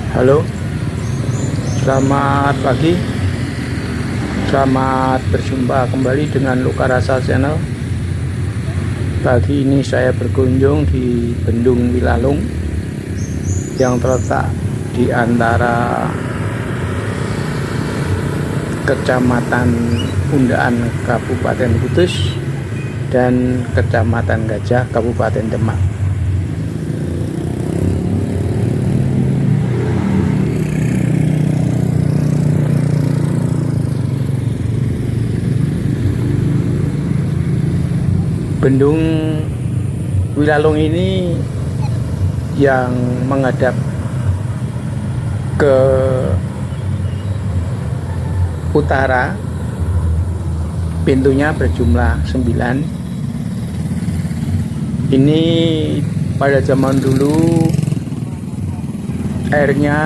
Halo, selamat pagi. Selamat berjumpa kembali dengan Luka Rasa Channel. Pagi ini saya berkunjung di Bendung Wilalung yang terletak di antara Kecamatan Undaan Kabupaten Kudus dan Kecamatan Gajah Kabupaten Demak. Bendung Wilalung ini yang menghadap ke utara, pintunya berjumlah 9. Ini pada zaman dulu airnya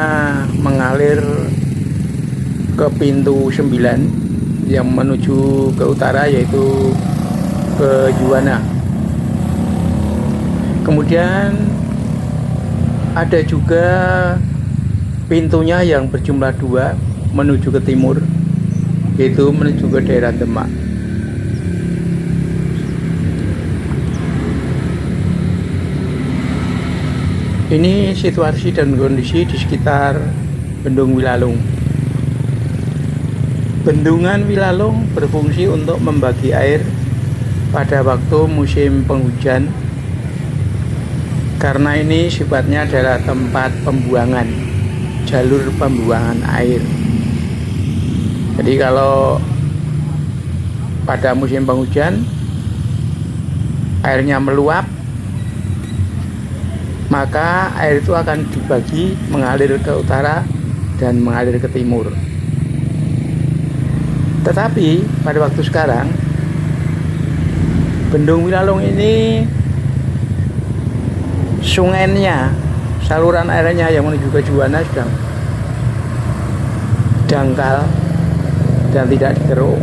mengalir ke pintu 9 yang menuju ke utara, yaitu ke Juwana. Kemudian ada juga pintunya yang berjumlah 2 menuju ke timur, yaitu menuju ke daerah Demak. Ini situasi dan kondisi di sekitar Bendung Wilalung. Bendungan Wilalung berfungsi untuk membagi air pada waktu musim penghujan, karena ini sifatnya adalah tempat pembuangan, jalur pembuangan air. Jadi kalau pada musim penghujan airnya meluap, maka air itu akan dibagi mengalir ke utara dan mengalir ke timur. Tetapi pada waktu sekarang Bendung Wilalung ini sungainya, saluran airnya yang menuju ke Juwana sedang dangkal dan tidak dikeruk.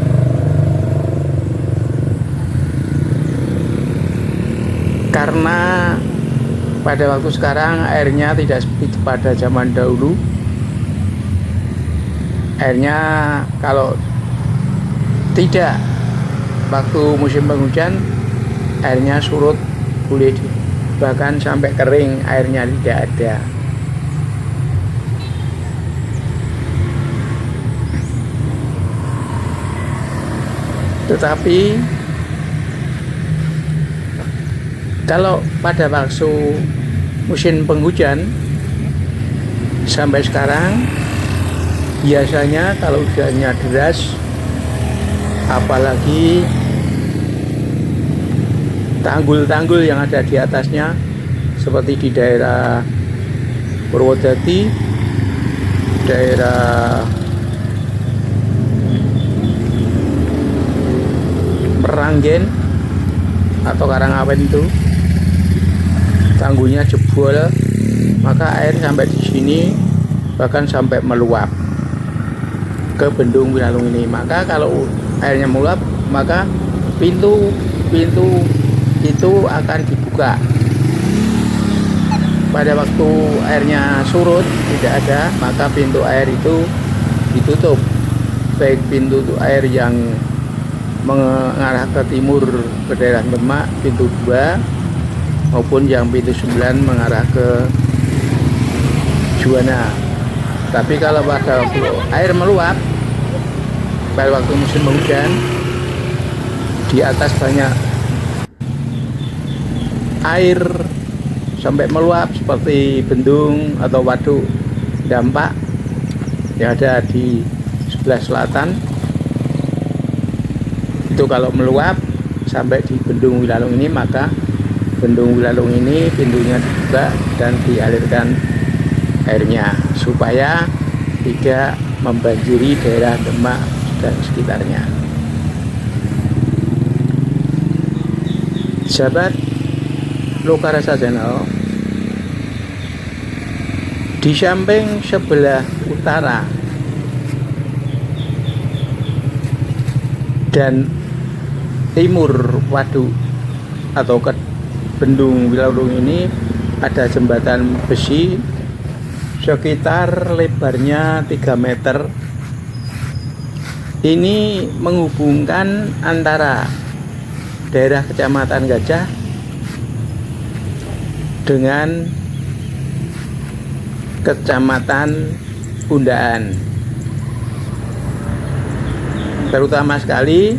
Karena pada waktu sekarang airnya tidak seperti pada zaman dahulu. Airnya kalau tidak waktu musim penghujan, airnya surut, boleh bahkan sampai kering, airnya tidak ada. Tetapi kalau pada waktu musim penghujan sampai sekarang, biasanya kalau hujannya deras, apalagi tanggul-tanggul yang ada di atasnya, seperti di daerah Purwodadi, daerah Meranggen atau Karangawen, itu tanggulnya jebol, maka air sampai di sini bahkan sampai meluap ke Bendung Wilalung ini. Maka kalau airnya meluap, maka pintu itu akan dibuka. Pada waktu airnya surut, tidak ada, maka pintu air itu ditutup, baik pintu air yang mengarah ke timur ke daerah Demak, pintu 2, maupun yang pintu 9 mengarah ke Juwana. Tapi kalau pada waktu air meluap, pada waktu musim hujan, di atas banyak air sampai meluap, seperti bendung atau waduk dampak yang ada di sebelah selatan. Itu kalau meluap sampai di Bendung Wilalung ini, maka Bendung Wilalung ini pintunya dibuka dan dialirkan airnya supaya tidak membanjiri daerah Demak dan sekitarnya. Sahabat Luka Rasa Channel, di samping sebelah utara dan timur waduk atau ke Bendung Wilalung ini ada jembatan besi sekitar lebarnya 3 meter. Ini menghubungkan antara daerah Kecamatan Gajah dengan Kecamatan Undaan. Terutama sekali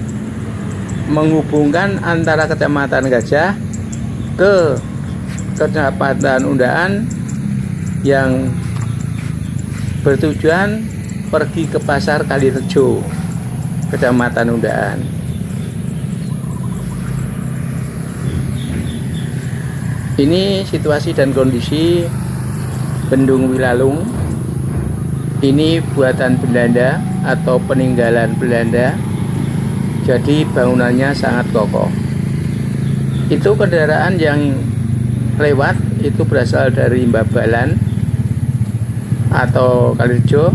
menghubungkan antara Kecamatan Gajah ke Kecamatan Undaan yang bertujuan pergi ke Pasar Kalirejo, Kecamatan Undaan. Ini situasi dan kondisi Bendung Wilalung. Ini buatan Belanda atau peninggalan Belanda. Jadi bangunannya sangat kokoh. Itu kendaraan yang lewat itu berasal dari Mbabalan atau Kalirejo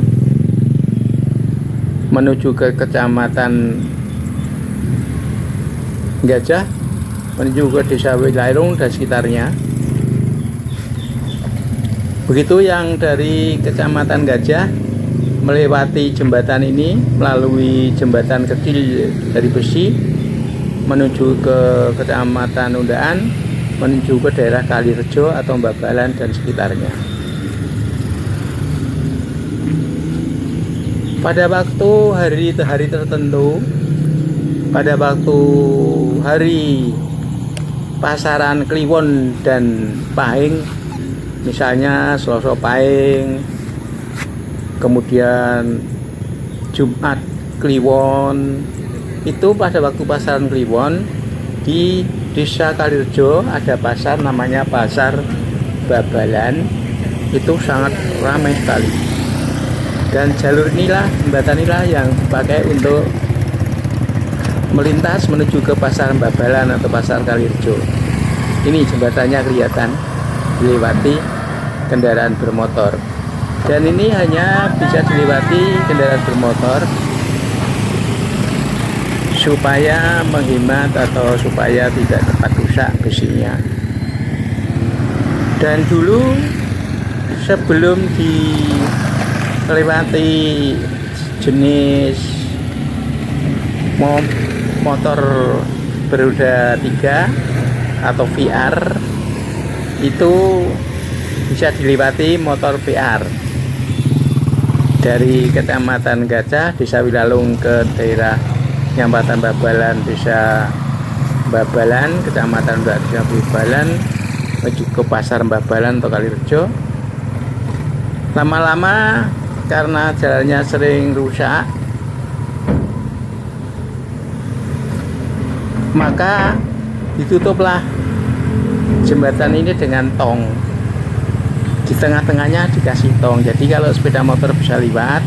menuju ke Kecamatan Gajah, menuju ke Desa Wilalung dan sekitarnya. Begitu yang dari Kecamatan Gajah melewati jembatan ini melalui jembatan kecil dari besi menuju ke Kecamatan Undaan, menuju ke daerah Kalirejo atau Mbabalan dan sekitarnya. Pada waktu hari tertentu, pada waktu hari pasaran Kliwon dan Pahing, misalnya Selasa Pahing, kemudian Jumat Kliwon, itu pada waktu pasaran Kliwon di Desa Kalirejo ada pasar namanya Pasar Babalan, itu sangat ramai sekali. Dan jalur inilah, jembatan inilah yang dipakai untuk melintas menuju ke Pasar Babalan atau Pasar Kalirejo. Ini jembatannya kelihatan dilewati kendaraan bermotor. Dan ini hanya bisa dilewati kendaraan bermotor supaya menghemat atau supaya tidak cepat rusak besinya. Dan dulu sebelum dilewati jenis motor beroda 3 atau VR, itu bisa dilewati motor VR dari Kecamatan Gajah, Desa Wilalung ke daerah Kecamatan Babalan, Desa Babalan, Kecamatan Desa Babalan menuju ke Pasar Babalan atau Kalirejo. Lama-lama karena jalannya sering rusak, maka ditutuplah jembatan ini dengan tong. Di tengah-tengahnya dikasih tong, jadi kalau sepeda motor bisa lewat,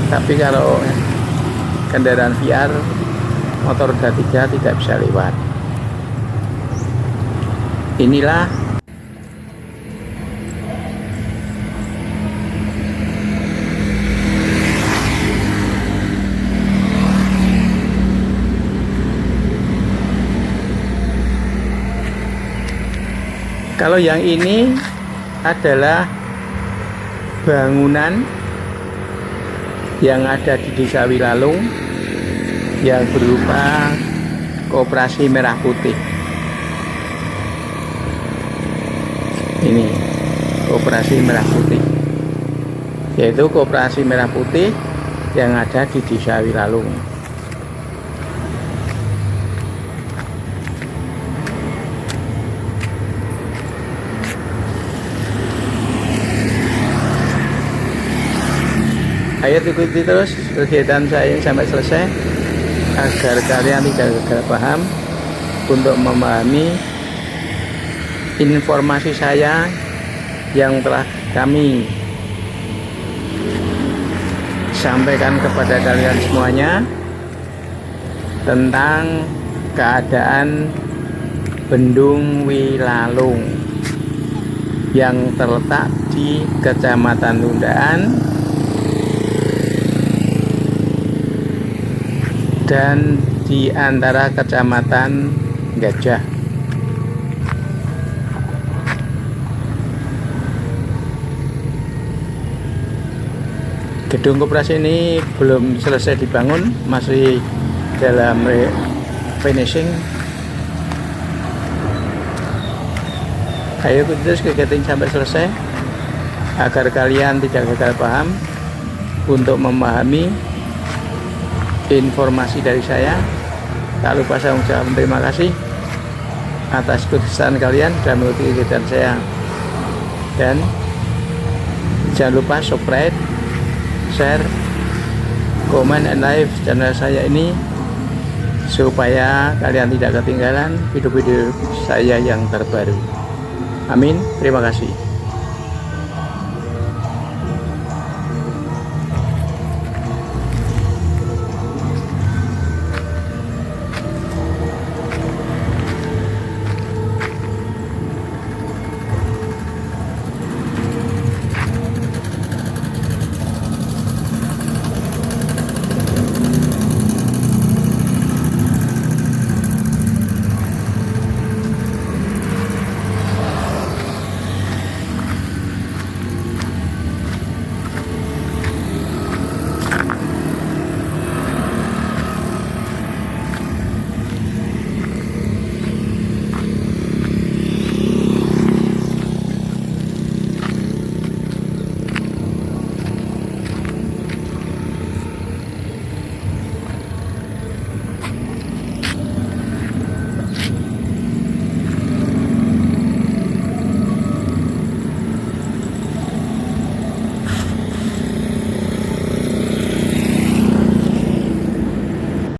tapi kalau kendaraan VR motor roda 3 tidak bisa lewat. Inilah kalau yang ini adalah bangunan yang ada di Desa Wilalung yang berupa Koperasi Merah Putih. Ini Koperasi Merah Putih, yaitu Koperasi Merah Putih yang ada di Desa Wilalung. Ayo ikuti terus kegiatan saya sampai selesai agar kalian tidak gagal paham untuk memahami informasi saya yang telah kami sampaikan kepada kalian semuanya tentang keadaan Bendung Wilalung yang terletak di Kecamatan Undaan dan di antara Kecamatan Gajah. Gedung koperasi ini belum selesai dibangun, masih dalam finishing. Ayo terus kegiatan sampai selesai agar kalian tidak gagal paham. Untuk memahami informasi dari saya, tak lupa saya ucapkan terima kasih atas kebersamaan kalian dan mengikuti kegiatan saya. Dan jangan lupa subscribe, share, comment, and like channel saya ini supaya kalian tidak ketinggalan video-video saya yang terbaru. Amin. Terima kasih.